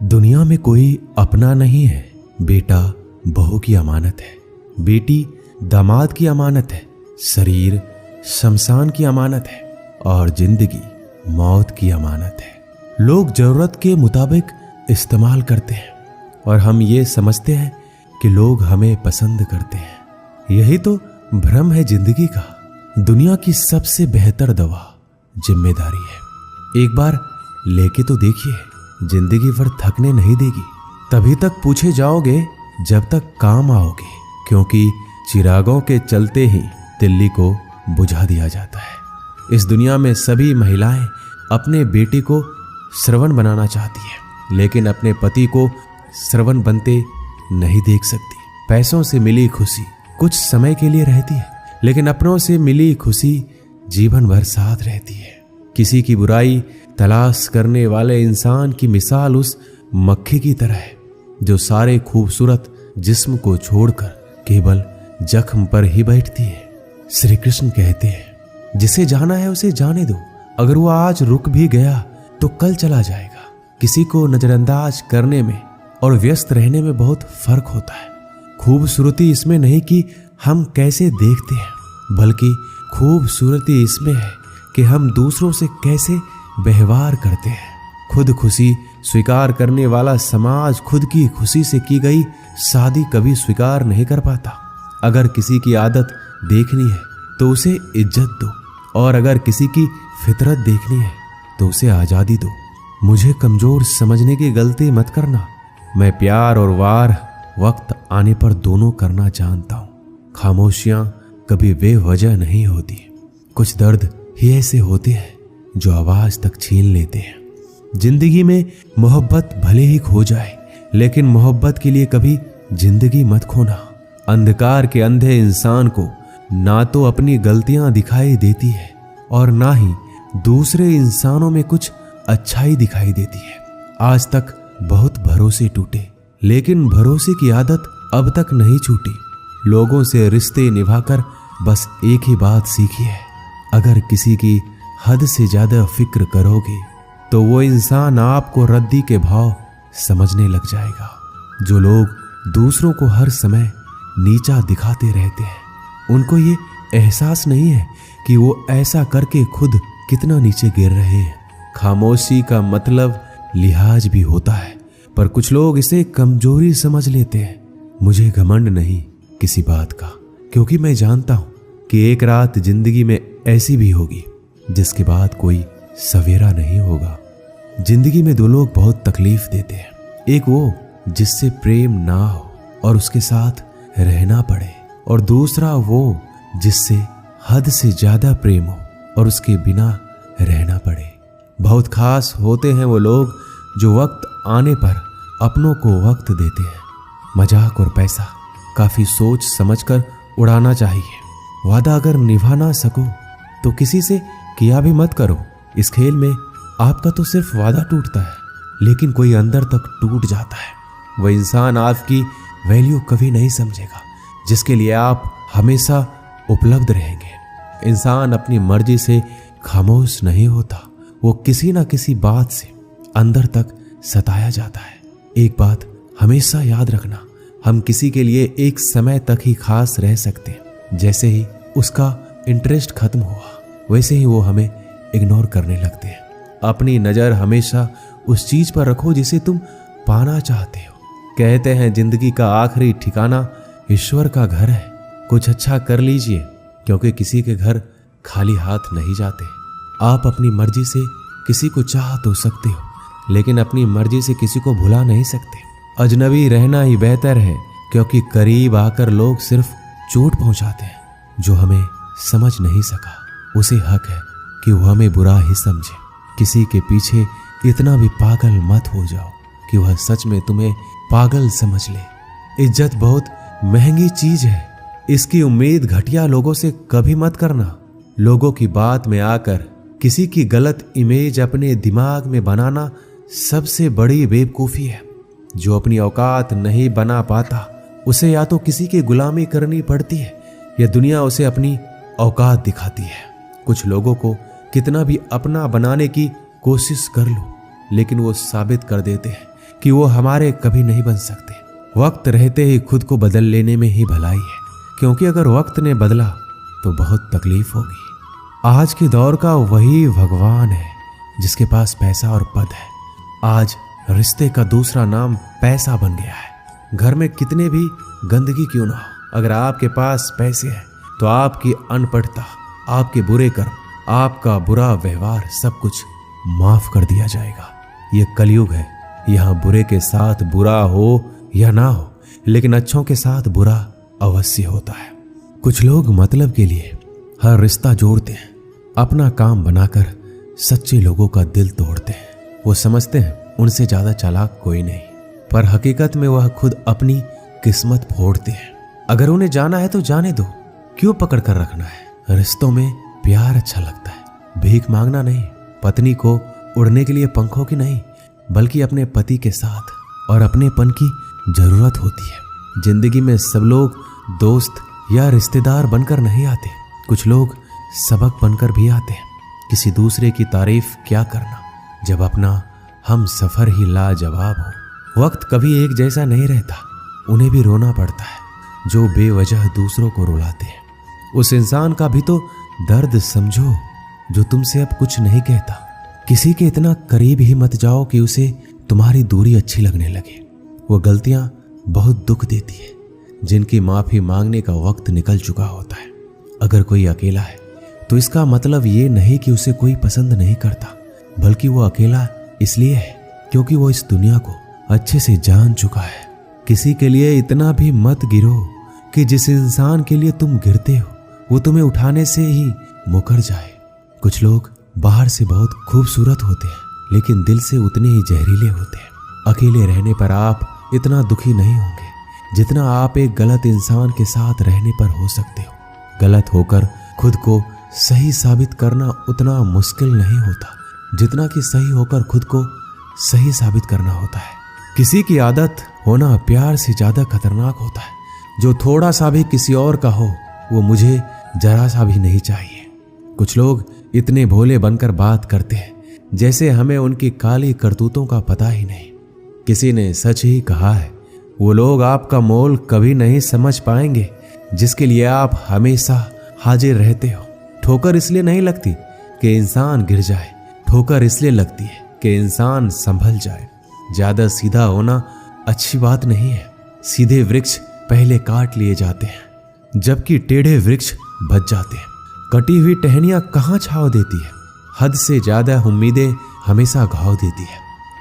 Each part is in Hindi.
दुनिया में कोई अपना नहीं है। बेटा बहू की अमानत है, बेटी दामाद की अमानत है, शरीर शमशान की अमानत है और जिंदगी मौत की अमानत है। लोग जरूरत के मुताबिक इस्तेमाल करते हैं और हम ये समझते हैं कि लोग हमें पसंद करते हैं। यही तो भ्रम है जिंदगी का। दुनिया की सबसे बेहतर दवा जिम्मेदारी है। एक बार लेके तो देखिए, जिंदगी भर थकने नहीं देगी। तभी तक पूछे जाओगे जब तक काम आओगे, क्योंकि चिरागों के चलते ही तिल्ली को बुझा दिया जाता है। इस दुनिया में सभी महिलाएं अपने बेटे को श्रवण बनाना चाहती है, लेकिन अपने पति को श्रवण बनते नहीं देख सकती। पैसों से मिली खुशी कुछ समय के लिए रहती है, लेकिन अपनों से मिली खुशी जीवन भर साथ रहती है। किसी की बुराई तलाश करने वाले इंसान की मिसाल उस मक्खी की तरह है जो सारे खूबसूरत जिस्म को छोड़कर केवल जख्म पर ही बैठती है। श्री कृष्ण कहते हैं, जिसे जाना है उसे जाने दो। अगर वो आज रुक भी गया तो कल चला जाएगा। किसी को नजरअंदाज करने में और व्यस्त रहने में बहुत फर्क होता है। खूबसूरती इसमें नहीं कि हम कैसे देखते हैं, बल्कि खूबसूरती इसमें है कि हम दूसरों से कैसे व्यवहार करते हैं। खुद खुशी स्वीकार करने वाला समाज खुद की खुशी से की गई शादी कभी स्वीकार नहीं कर पाता। अगर किसी की आदत देखनी है तो उसे इज्जत दो, और अगर किसी की फितरत देखनी है तो उसे आजादी दो। मुझे कमजोर समझने की गलती मत करना। मैं प्यार और वार वक्त आने पर दोनों करना जानता हूँ। खामोशियां कभी बेवजह नहीं होती। कुछ दर्द ही ऐसे होते हैं जो आवाज तक छीन लेते हैं। जिंदगी में मोहब्बत भले ही खो जाए, लेकिन मोहब्बत के लिए कभी जिंदगी मत खोना। अंधकार के अंधे इंसान को ना तो अपनी गलतियां दिखाई देती है और ना ही दूसरे इंसानों में कुछ अच्छाई दिखाई देती है। आज तक बहुत भरोसे टूटे, लेकिन भरोसे की आदत अब तक नहीं छूटी। लोगों से रिश्ते निभाकर बस एक ही बात सीखी है, अगर किसी की हद से ज्यादा फिक्र करोगे तो वो इंसान आपको रद्दी के भाव समझने लग जाएगा। जो लोग दूसरों को हर समय नीचा दिखाते रहते हैं, उनको ये एहसास नहीं है कि वो ऐसा करके खुद कितना नीचे गिर रहे हैं। खामोशी का मतलब लिहाज भी होता है, पर कुछ लोग इसे कमजोरी समझ लेते हैं। मुझे घमंड नहीं किसी बात का, क्योंकि मैं जानता हूं कि एक रात जिंदगी में ऐसी भी होगी जिसके बाद कोई सवेरा नहीं होगा। जिंदगी में दो लोग बहुत तकलीफ देते हैं। एक वो जिससे प्रेम ना हो और उसके साथ रहना पड़े, और दूसरा वो जिससे हद से ज्यादा प्रेम हो और उसके बिना रहना पड़े। बहुत खास होते हैं वो लोग जो वक्त आने पर अपनों को वक्त देते हैं। मजाक और पैसा काफी सोच समझकर उड़ाना चाहिए। वादा अगर निभा ना सको तो किसी से किया भी मत करो। इस खेल में आपका तो सिर्फ वादा टूटता है, लेकिन कोई अंदर तक टूट जाता है। वह इंसान आपकी वैल्यू कभी नहीं समझेगा जिसके लिए आप हमेशा उपलब्ध रहेंगे। इंसान अपनी मर्जी से खामोश नहीं होता, वो किसी ना किसी बात से अंदर तक सताया जाता है। एक बात हमेशा याद रखना, हम किसी के लिए एक समय तक ही खास रह सकते हैं। जैसे ही उसका इंटरेस्ट खत्म हुआ, वैसे ही वो हमें इग्नोर करने लगते हैं। अपनी नजर हमेशा उस चीज पर रखो जिसे तुम पाना चाहते हो। कहते हैं जिंदगी का आखिरी ठिकाना ईश्वर का घर है। कुछ अच्छा कर लीजिए, क्योंकि किसी के घर खाली हाथ नहीं जाते। आप अपनी मर्जी से किसी को चाह तो सकते हो, लेकिन अपनी मर्जी से किसी को भुला नहीं सकते। अजनबी रहना ही बेहतर है, क्योंकि करीब आकर लोग सिर्फ चोट पहुंचाते हैं। जो हमें समझ नहीं सका उसे हक है कि वह हमें बुरा ही समझे। किसी के पीछे इतना भी पागल मत हो जाओ कि वह सच में तुम्हें पागल समझ ले। इज्जत बहुत महंगी चीज है, इसकी उम्मीद घटिया लोगों से कभी मत करना। लोगों की बात में आकर किसी की गलत इमेज अपने दिमाग में बनाना सबसे बड़ी बेवकूफी है। जो अपनी औकात नहीं बना पाता उसे या तो किसी की गुलामी करनी पड़ती है या दुनिया उसे अपनी औकात दिखाती है। कुछ लोगों को कितना भी अपना बनाने की कोशिश कर लो, लेकिन वो साबित कर देते हैं कि वो हमारे कभी नहीं बन सकते। वक्त रहते ही खुद को बदल लेने में ही भलाई है, क्योंकि अगर वक्त ने बदला तो बहुत तकलीफ होगी। आज के दौर का वही भगवान है जिसके पास पैसा और पद है। आज रिश्ते का दूसरा नाम पैसा बन गया है। घर में कितने भी गंदगी क्यों ना हो, अगर आपके पास पैसे हैं तो आपकी अनपढ़ता, आपके बुरे कर्म, आपका बुरा व्यवहार सब कुछ माफ कर दिया जाएगा। ये कलयुग है, यहाँ बुरे के साथ बुरा हो या ना हो, लेकिन अच्छों के साथ बुरा अवश्य होता है। कुछ लोग मतलब के लिए हर रिश्ता जोड़ते हैं, अपना काम बनाकर सच्चे लोगों का दिल तोड़ते हैं। वो समझते हैं उनसे ज्यादा चालाक कोई नहीं, पर हकीकत में वह खुद अपनी किस्मत फोड़ते हैं। अगर उन्हें जाना है तो जाने दो, क्यों पकड़ कर रखना है। रिश्तों में प्यार अच्छा लगता है, भीख मांगना नहीं। पत्नी को उड़ने के लिए पंखों की नहीं, बल्कि अपने पति के साथ और अपनेपन की जरूरत होती है। जिंदगी में सब लोग दोस्त या रिश्तेदार बनकर नहीं आते, कुछ लोग सबक बनकर भी आते हैं। किसी दूसरे की तारीफ क्या करना जब अपना हम सफर ही लाजवाब हो। वक्त कभी एक जैसा नहीं रहता, उन्हें भी रोना पड़ता है जो बेवजह दूसरों को रुलाते हैं। उस इंसान का भी तो दर्द समझो जो तुमसे अब कुछ नहीं कहता। किसी के इतना करीब ही मत जाओ कि उसे तुम्हारी दूरी अच्छी लगने लगे। वो गलतियां बहुत दुख देती है जिनकी माफी मांगने का वक्त निकल चुका होता है। अगर कोई अकेला है तो इसका मतलब ये नहीं कि उसे कोई पसंद नहीं करता, बल्कि वो अकेला इसलिए है क्योंकि वो इस दुनिया को अच्छे से जान चुका है। किसी के लिए इतना भी मत गिरो कि जिस इंसान के लिए तुम गिरते हो वो तुम्हें उठाने से ही मुकर जाए। कुछ लोग बाहर से बहुत खूबसूरत होते हैं, लेकिन दिल से उतने ही जहरीले होते हैं। अकेले रहने पर आप इतना दुखी नहीं होंगे जितना आप एक गलत इंसान के साथ रहने पर हो सकते हो। गलत होकर खुद को सही साबित करना उतना मुश्किल नहीं होता जितना कि सही होकर खुद को सही साबित करना होता है। किसी की आदत होना प्यार से ज्यादा खतरनाक होता है। जो थोड़ा सा भी किसी और का हो वो मुझे जरा सा भी नहीं चाहिए। कुछ लोग इतने भोले बनकर बात करते हैं जैसे हमें उनकी काली करतूतों का पता ही नहीं। किसी ने सच ही कहा है, वो लोग आपका मोल कभी नहीं समझ पाएंगे जिसके लिए आप हमेशा हाजिर रहते हो। ठोकर इसलिए नहीं लगती कि इंसान गिर जाए, ठोकर इसलिए लगती है कि इंसान संभल जाए। ज्यादा सीधा होना अच्छी बात नहीं है। सीधे वृक्ष पहले काट लिए जाते हैं जबकि टेढ़े वृक्ष बच जाते हैं। कटी हुई टहनियां कहाँ छांव देती है, हद से ज्यादा उम्मीदें हमेशा घाव देती है।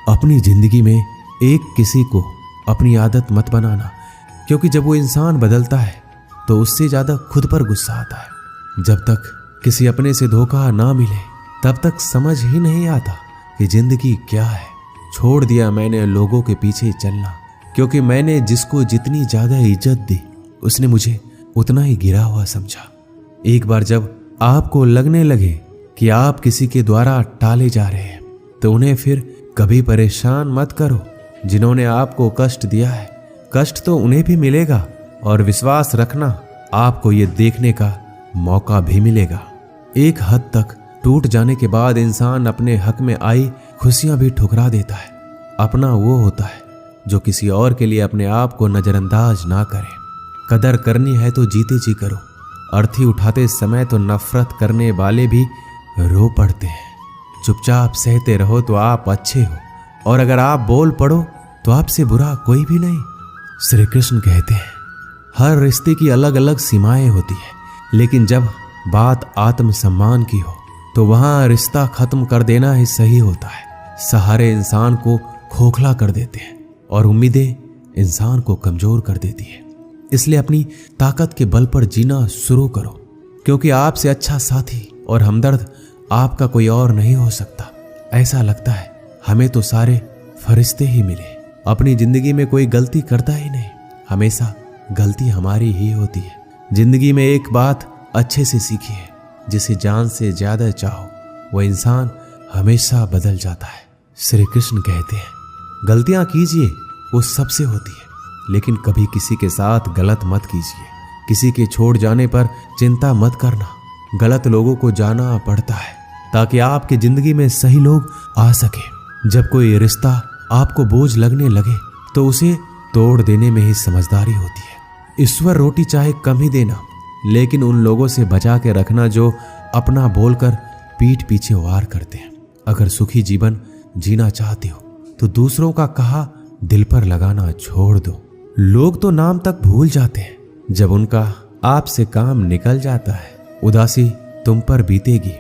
अपनी जिंदगी में एक किसी को अपनी आदत मत बनाना, क्योंकि जब वो इंसान बदलता है तो उससे ज्यादा खुद पर गुस्सा आता है। जब तक किसी अपने से धोखा ना मिले तब तक समझ ही नहीं आता कि जिंदगी क्या है। छोड़ दिया मैंने लोगों के पीछे चलना, क्योंकि मैंने जिसको जितनी ज्यादा इज्जत दी उसने मुझे उतना ही गिरा हुआ समझा। एक बार जब आपको लगने लगे कि आप किसी के द्वारा टाले जा रहे हैं तो उन्हें फिर कभी परेशान मत करो। जिन्होंने आपको कष्ट दिया है, कष्ट तो उन्हें भी मिलेगा, और विश्वास रखना आपको ये देखने का मौका भी मिलेगा। एक हद तक टूट जाने के बाद इंसान अपने हक में आई खुशियां भी ठुकरा देता है। अपना वो होता है जो किसी और के लिए अपने आप को नजरअंदाज ना करे। कदर करनी है तो जीते जी करो। अर्थी उठाते समय तो नफरत करने वाले भी रो पड़ते हैं। चुपचाप सहते रहो तो आप अच्छे हो, और अगर आप बोल पड़ो तो आपसे बुरा कोई भी नहीं। श्री कृष्ण कहते हैं, हर रिश्ते की अलग अलग सीमाएं होती है, लेकिन जब बात आत्मसम्मान की हो तो वहां रिश्ता खत्म कर देना ही सही होता है। सहारे इंसान को खोखला कर देते हैं और उम्मीदें इंसान को कमजोर कर देती है। इसलिए अपनी ताकत के बल पर जीना शुरू करो, क्योंकि आपसे अच्छा साथी और हमदर्द आपका कोई और नहीं हो सकता। ऐसा लगता है हमें तो सारे फरिश्ते ही मिले। अपनी जिंदगी में कोई गलती करता ही नहीं, हमेशा गलती हमारी ही होती है। जिंदगी में एक बात अच्छे से सीखिए, जिसे जान से ज्यादा चाहो वह इंसान हमेशा बदल जाता है। श्री कृष्ण कहते हैं, गलतियां कीजिए, वो सबसे होती है, लेकिन कभी किसी के साथ गलत मत कीजिए। किसी के छोड़ जाने पर चिंता मत करना। गलत लोगों को जाना पड़ता है ताकि आपकी जिंदगी में सही लोग आ सके। जब कोई रिश्ता आपको बोझ लगने लगे तो उसे तोड़ देने में ही समझदारी होती है। ईश्वर रोटी चाहे कम ही देना, लेकिन उन लोगों से बचा के रखना जो अपना बोलकर पीठ पीछे वार करते हैं। अगर सुखी जीवन जीना चाहते हो तो दूसरों का कहा दिल पर लगाना छोड़ दो। लोग तो नाम तक भूल जाते हैं, जब उनका आपसे काम निकल जाता है, उदासी तुम पर बीतेगी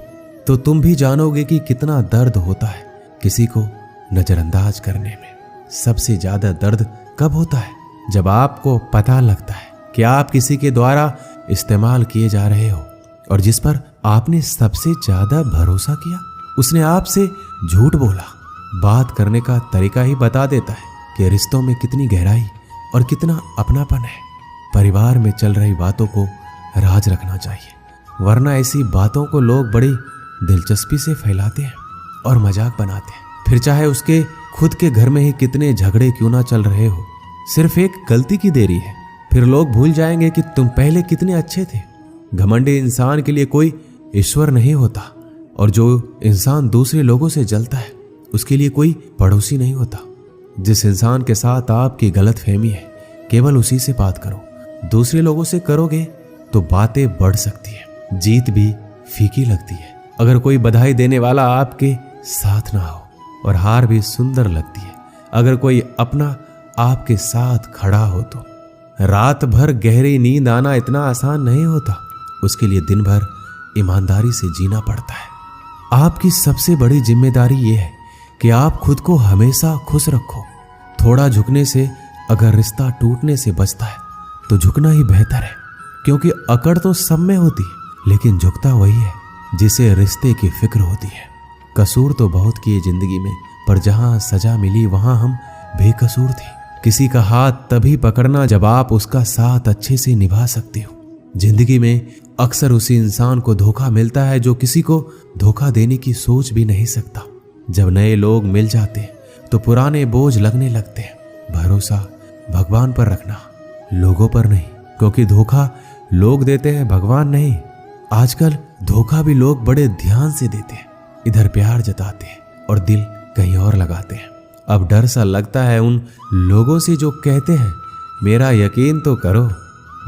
तो तुम भी जानोगे कि कितना दर्द होता है किसी को नजरअंदाज करने में। सबसे ज्यादा दर्द कब होता है? जब आपको पता लगता है कि आप किसी के द्वारा इस्तेमाल किए जा रहे हो और जिस पर आपने सबसे ज्यादा भरोसा किया उसने आपसे झूठ बोला। बात करने का तरीका ही बता देता है कि रिश्तों में कितनी गहराई और कितना अपनापन है। परिवार में चल रही बातों को राज रखना चाहिए, वरना ऐसी बातों को लोग बड़ी दिलचस्पी से फैलाते हैं और मजाक बनाते हैं। फिर चाहे उसके खुद के घर में ही कितने झगड़े क्यों ना चल रहे हो, सिर्फ एक गलती की देरी है, फिर लोग भूल जाएंगे कि तुम पहले कितने अच्छे थे। घमंडी इंसान के लिए कोई ईश्वर नहीं होता, और जो इंसान दूसरे लोगों से जलता है उसके लिए कोई पड़ोसी नहीं होता। जिस इंसान के साथ आपकी गलतफहमी है, केवल उसी से बात करो। दूसरे लोगों से करोगे तो बातें बढ़ सकती है, जीत भी फीकी लगती है। अगर कोई बधाई देने वाला आपके साथ ना हो और हार भी सुंदर लगती है। अगर कोई अपना आपके साथ खड़ा हो तो रात भर गहरी नींद आना इतना आसान नहीं होता, उसके लिए दिन भर ईमानदारी से जीना पड़ता है। आपकी सबसे बड़ी जिम्मेदारी यह है कि आप खुद को हमेशा खुश रखो। थोड़ा झुकने से अगर रिश्ता टूटने से बचता है तो झुकना ही बेहतर है, क्योंकि अकड़ तो सब में होती है, लेकिन झुकता वही है जिसे रिश्ते की फिक्र होती है। कसूर तो बहुत किए जिंदगी में, पर जहां सजा मिली वहां हम बेकसूर थे। किसी का हाथ तभी पकड़ना जब आप उसका साथ अच्छे से निभा सकते हो। जिंदगी में अक्सर उसी इंसान को धोखा मिलता है जो किसी को धोखा देने की सोच भी नहीं सकता। जब नए लोग मिल जाते हैं तो पुराने बोझ लगने लगते हैं। भरोसा भगवान पर रखना, लोगों पर नहीं, क्योंकि धोखा लोग देते हैं, भगवान नहीं। आजकल धोखा भी लोग बड़े ध्यान से देते हैं, इधर प्यार जताते हैं और दिल कहीं और लगाते हैं। अब डर सा लगता है उन लोगों से जो कहते हैं मेरा यकीन तो करो,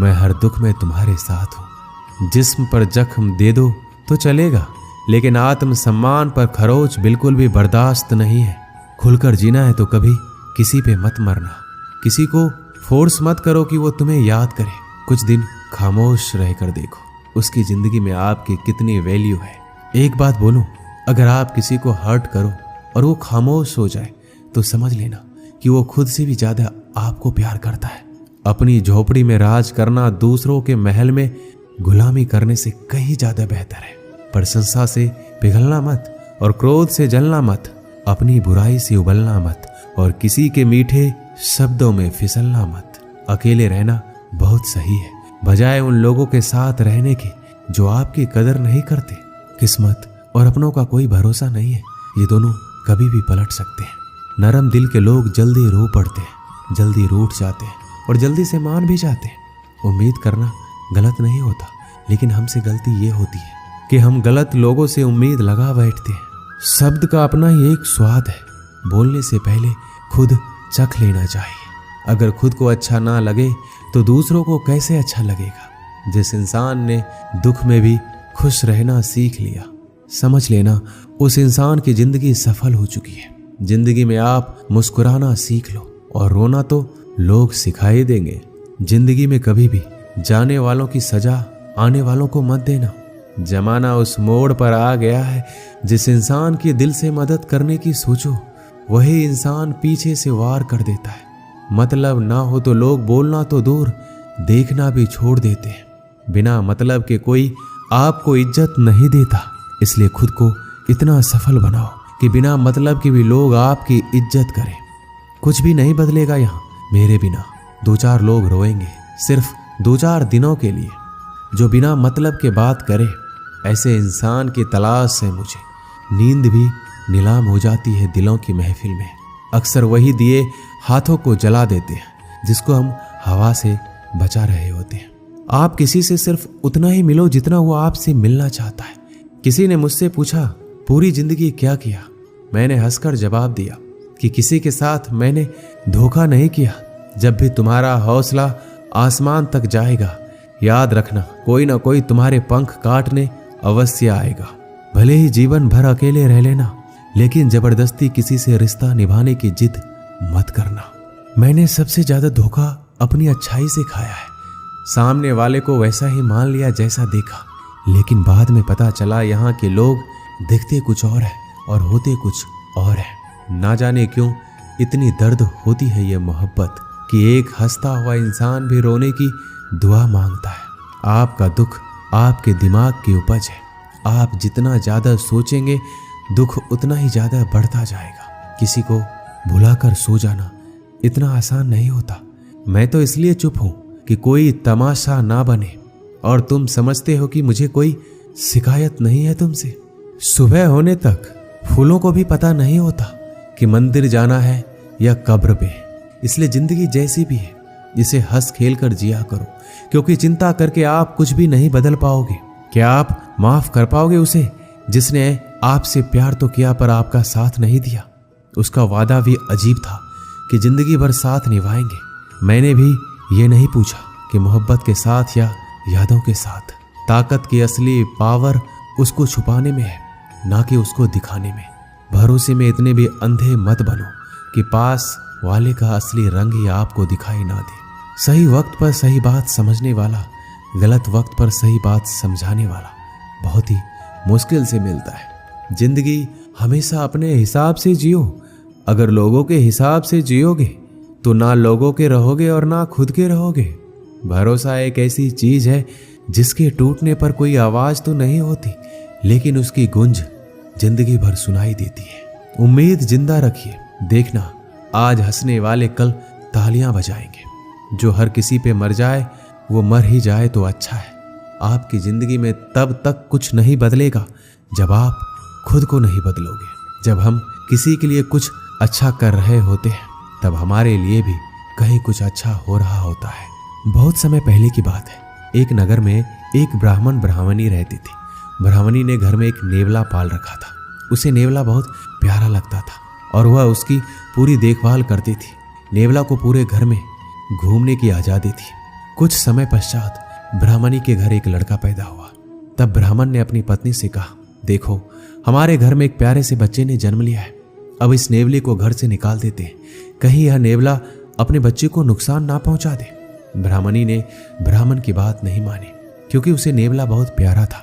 मैं हर दुख में तुम्हारे साथ हूं। जिस्म पर जख्म दे दो तो चलेगा, लेकिन आत्म सम्मान पर खरोच बिल्कुल भी बर्दाश्त नहीं है। खुलकर जीना है तो कभी किसी पे मत मरना। किसी को फोर्स मत करो कि वो तुम्हें याद करे। कुछ दिन खामोश रहकर देखो उसकी जिंदगी में आपकी कितनी वैल्यू है। एक बात बोलूं, अगर आप किसी को हर्ट करो और वो खामोश हो जाए तो समझ लेना कि वो खुद से भी ज्यादा आपको प्यार करता है। अपनी झोपड़ी में राज करना दूसरों के महल में गुलामी करने से कहीं ज्यादा बेहतर है। प्रशंसा से पिघलना मत और क्रोध से जलना मत। अपनी बुराई से उबलना मत और किसी के मीठे शब्दों में फिसलना मत। अकेले रहना बहुत सही है, बजाय उन लोगों के साथ रहने के जो आपकी कदर नहीं करते। किस्मत और अपनों का कोई भरोसा नहीं है, ये दोनों कभी भी पलट सकते हैं। नरम दिल के लोग जल्दी रो पड़ते हैं, जल्दी रूठ जाते हैं और जल्दी से मान भी जाते हैं। उम्मीद करना गलत नहीं होता, लेकिन हमसे गलती ये होती है कि हम गलत लोगों से उम्मीद लगा बैठते हैं। शब्द का अपना ही एक स्वाद है, बोलने से पहले खुद चख लेना चाहिए। अगर खुद को अच्छा ना लगे तो दूसरों को कैसे अच्छा लगेगा। जिस इंसान ने दुख में भी खुश रहना सीख लिया, समझ लेना उस इंसान की जिंदगी सफल हो चुकी है। जिंदगी में आप मुस्कुराना सीख लो और रोना तो लोग सिखाई देंगे। जिंदगी में कभी भी जाने वालों की सजा आने वालों को मत देना। जमाना उस मोड़ पर आ गया है, जिस इंसान की दिल से मदद करने की सोचो वही इंसान पीछे से वार कर देता है। मतलब ना हो तो लोग बोलना तो दूर, देखना भी छोड़ देते हैं। बिना मतलब के कोई आपको इज्जत नहीं देता, इसलिए खुद को इतना सफल बनाओ कि बिना मतलब के भी लोग आपकी इज्जत करें। कुछ भी नहीं बदलेगा यहाँ मेरे बिना। 2-4 लोग रोएंगे सिर्फ 2-4 दिनों के लिए, जो बिना मतलब के बात करे। ऐसे इंसान की तलाश है मुझे। नींद भी नीलाम हो जाती है दिलों की महफिल में। अक्सर वही दिए हाथों को जला देते हैं जिसको हम हवा से बचा रहे होते हैं। आप किसी से सिर्फ उतना ही मिलो जितना वो आपसे मिलना चाहता है। किसी ने मुझसे पूछा पूरी जिंदगी क्या किया? मैंने हंसकर जवाब दिया कि किसी के साथ मैंने धोखा नहीं किया। जब भी तुम्हारा हौसला आसमान तक जाएगा, याद रखना कोई ना कोई तुम्हारे पंख काटने अवश्य आएगा। भले ही जीवन भर अकेले रह लेना, लेकिन जबरदस्ती किसी से रिश्ता निभाने की जिद मत करना। मैंने सबसे ज्यादा धोखा अपनी अच्छाई से खाया है। सामने वाले को वैसा ही मान लिया जैसा देखा, लेकिन बाद में पता चला यहाँ के लोग दिखते कुछ और है और होते कुछ और है। ना जाने क्यों इतनी दर्द होती है ये मोहब्बत कि एक हंसता हुआ इंसान भी रोने की दुआ मांगता है। आपका दुख आपके दिमाग की उपज है। आप जितना ज्यादा सोचेंगे दुख उतना ही ज्यादा बढ़ता जाएगा। किसी को भुलाकर सो जाना इतना आसान नहीं होता। मैं तो इसलिए चुप हूं कि कोई तमाशा ना बने, और तुम समझते हो कि मुझे कोई शिकायत नहीं है तुमसे। सुबह होने तक फूलों को भी पता नहीं होता कि मंदिर जाना है या कब्र पे। इसलिए जिंदगी जैसी भी है जिसे हंस खेल कर जिया करो, क्योंकि चिंता करके आप कुछ भी नहीं बदल पाओगे। क्या आप माफ कर पाओगे उसे जिसने आपसे प्यार तो किया पर आपका साथ नहीं दिया? उसका वादा भी अजीब था कि जिंदगी भर साथ निभाएंगे। मैंने भी ये नहीं पूछा कि मोहब्बत के साथ या यादों के साथ। ताकत की असली पावर उसको छुपाने में है, ना कि उसको दिखाने में। भरोसे में इतने भी अंधे मत बनो कि पास वाले का असली रंग ही आपको दिखाई ना दे। सही वक्त पर सही बात समझने वाला, गलत वक्त पर सही बात समझाने वाला बहुत ही मुश्किल से मिलता है। जिंदगी हमेशा अपने हिसाब से जियो। अगर लोगों के हिसाब से जियोगे तो ना लोगों के रहोगे और ना खुद के रहोगे। भरोसा एक ऐसी चीज है जिसके टूटने पर कोई आवाज तो नहीं होती, लेकिन उसकी गूंज जिंदगी भर सुनाई देती है। उम्मीद जिंदा रखिए। देखना आज हंसने वाले कल तालियां बजाएंगे। जो हर किसी पे मर जाए वो मर ही जाए तो अच्छा है। आपकी जिंदगी में तब तक कुछ नहीं बदलेगा जब आप खुद को नहीं बदलोगे। जब हम किसी के लिए कुछ अच्छा कर रहे होते हैं तब हमारे लिए भी कहीं कुछ अच्छा हो रहा होता है। बहुत समय पहले की बात है। एक नगर में एक ब्राह्मण ब्राह्मणी रहती थी। ब्राह्मणी ने घर में एक नेवला पाल रखा था। उसे नेवला बहुत प्यारा लगता था और वह उसकी पूरी देखभाल करती थी। नेवला को पूरे घर में घूमने की आजादी थी। कुछ समय पश्चात ब्राह्मणी के घर एक लड़का पैदा हुआ। तब ब्राह्मण ने अपनी पत्नी से कहा, देखो हमारे घर में एक प्यारे से बच्चे ने जन्म लिया है। अब इस नेवले को घर से निकाल देते हैं, कहीं यह नेवला अपने बच्चे को नुकसान ना पहुंचा दे। ब्राह्मणी ने ब्राह्मण की बात नहीं मानी, क्योंकि उसे नेवला बहुत प्यारा था।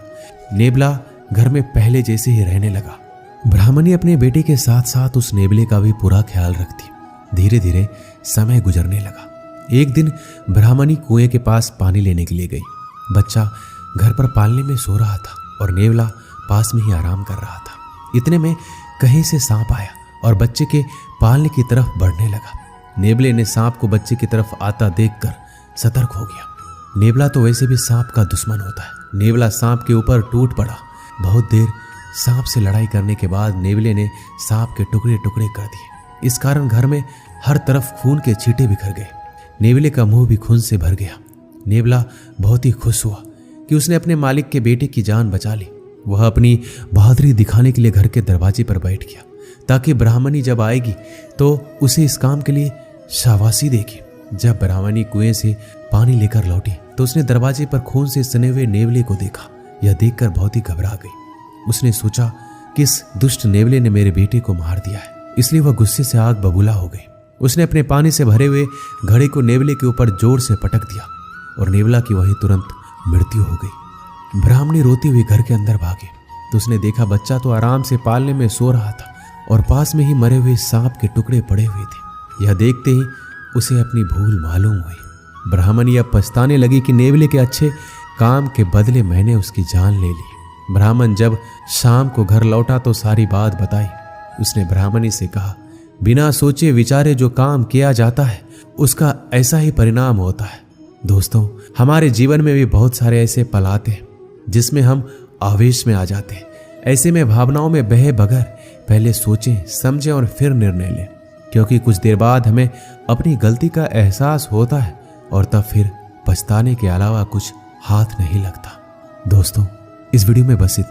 नेवला घर में पहले जैसे ही रहने लगा। ब्राह्मणी अपने बेटे के साथ साथ उस नेवले का भी पूरा ख्याल रखती। धीरे धीरे समय गुजरने लगा। एक दिन ब्राह्मणी कुएं के पास पानी लेने के लिए गई। बच्चा घर पर पालने में सो रहा था और नेवला पास में ही आराम कर रहा था। इतने में कहीं से सांप आया और बच्चे के पालने की तरफ बढ़ने लगा। नेवले ने सांप को बच्चे की तरफ आता देखकर सतर्क हो गया। नेवला तो वैसे भी सांप का दुश्मन होता है। नेवला सांप के ऊपर टूट पड़ा। बहुत देर सांप से लड़ाई करने के बाद नेवले ने सांप के टुकड़े टुकड़े कर दिए। इस कारण घर में हर तरफ खून के छींटे बिखर गए। नेवले का मुंह भी खून से भर गया। नेवला बहुत ही खुश हुआ कि उसने अपने मालिक के बेटे की जान बचा ली। वह अपनी बहादुरी दिखाने के लिए घर के दरवाजे पर बैठ गया, ताकि ब्राह्मणी जब आएगी तो उसे इस काम के लिए शाबाशी देगी। जब ब्राह्मणी कुएं से पानी लेकर लौटी तो उसने दरवाजे पर खून से सने हुए नेवले को देखा। यह देखकर बहुत ही घबरा गई। उसने सोचा कि इस दुष्ट नेवले ने मेरे बेटे को मार दिया है, इसलिए वह गुस्से से आग बबूला हो गई। उसने अपने पानी से भरे हुए घड़े को नेवले के ऊपर जोर से पटक दिया और नेवला की वहीं तुरंत मृत्यु हो गई। ब्राह्मणी रोती हुई घर के अंदर भागी तो उसने देखा बच्चा तो आराम से पालने में सो रहा था और पास में ही मरे हुए सांप के टुकड़े पड़े हुए थे। यह देखते ही उसे अपनी भूल मालूम हुई। ब्राह्मणी अब पछताने लगी कि नेवले के अच्छे काम के बदले मैंने उसकी जान ले ली। ब्राह्मण जब शाम को घर लौटा तो सारी बात बताई। उसने ब्राह्मणी से कहा, बिना सोचे विचारे जो काम किया जाता है उसका ऐसा ही परिणाम होता है। दोस्तों, हमारे जीवन में भी बहुत सारे ऐसे पल आते हैं जिसमें हम आवेश में आ जाते हैं। ऐसे में भावनाओं में बहे बगैर पहले सोचें, समझें और फिर निर्णय लें, क्योंकि कुछ देर बाद हमें अपनी गलती का एहसास होता है और तब फिर पछताने के अलावा कुछ हाथ नहीं लगता। दोस्तों, इस वीडियो में बस इतना।